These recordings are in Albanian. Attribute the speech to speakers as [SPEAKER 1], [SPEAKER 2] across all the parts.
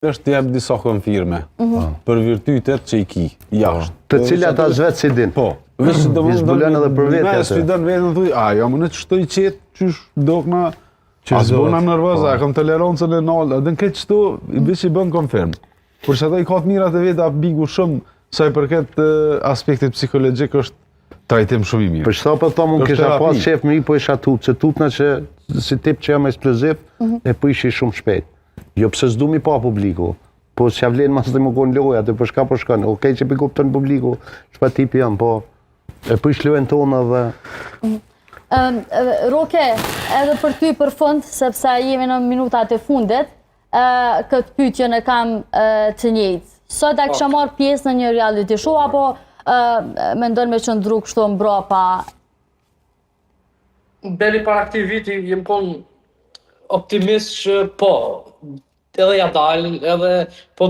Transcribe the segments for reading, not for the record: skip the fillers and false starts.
[SPEAKER 1] është të jep disa konfirme për virtytet që i ki, jashtë.
[SPEAKER 2] Të cilat as vetë si din.
[SPEAKER 1] Po. Vështë
[SPEAKER 2] I zbulon edhe për vetë.
[SPEAKER 1] Me sfidon vetën, thuj, jo, më në që shtoj qetë, qysh dokna, as bona nervoza, kam tolerancën e nalë, edhe në këtë qëtu, i bish i bën konfirm. Por që ata i ka të mirat e vetë, bigu shumë, sa i përket aspektit psikologjik është trajtim shumë i mirë.
[SPEAKER 2] Për çfarë po thonë, unë kisha pas shef mirë, po isha tup, që tupna që si tip që jam eksploziv, e po ishi shumë shpejt. Jo pse s'du mi pa publiku, po s'ja vlen mas të më konë loja, të për shka po shkon, okej që pikop të në publiku, shpa tipi jam, po e po ish lojën tonë dhe...
[SPEAKER 3] Roke, edhe për ty për fund, sepse jemi në minutat e fundit, këtë pyetjen e kam të njëjtë. Sot a kisha marrë pjesë në një reality show, apo mendon me qëndru kështu mbrapa?
[SPEAKER 4] Deri para këtij viti jem kon optimist që po, edhe ja dalin, edhe po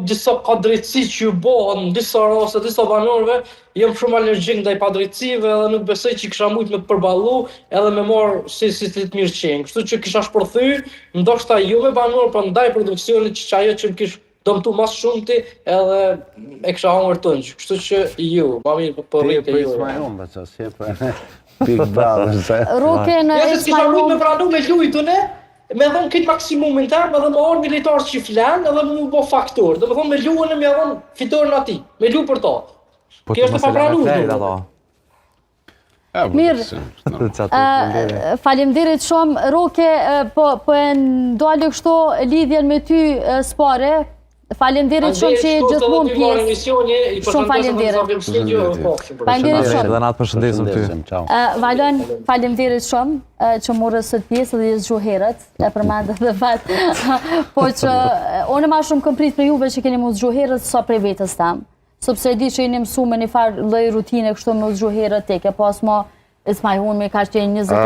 [SPEAKER 4] disa ka drejtësi që ju bohen, disa raste, disa banorëve, jem shumë alergjik ndaj padrejtësive edhe nuk besoj që kisha mujt me të përballu edhe me marrë si të mirë qenë. Kështu që kisha shpërthy, ndoshta jo me banorë, por ndaj produksionit që ajo që më kish dëmtu mas shumti edhe e kisha hangër tënç. Kështu që ju, ma mirë po rritë ju.
[SPEAKER 2] Big Brother.
[SPEAKER 3] Roke në
[SPEAKER 4] se s'kisha mujt me pranu me lujtune, me dhënë këtë maksimumin tërë, me dhënë me orë militarës që flenë, edhe me bo faktor. Dhe me dhënë me luën e me dhënë fitorën ati, me lu për ta. Kjo është të papranu.
[SPEAKER 3] Mirë, faleminderit shumë. Roke, po e ndalë kështu lidhjen me ty s'pare. Faleminderit shumë që gjithmonë pjesë. Shumë faleminderit. Faleminderit shumë.
[SPEAKER 5] Dhe natë përshëndesim ty.
[SPEAKER 3] Valon, faleminderit shumë që morës sot pjesë dhe jesë gjuherët, e përmendë dhe vetë. Po që unë ma shumë këmprit për juve që keni mos gjuherët sa prej vetës tam. Sepse di që jeni mësu me një farë lloj rutine kështu me gjuherët teke, pas ma ismaj unë me ka qenë 20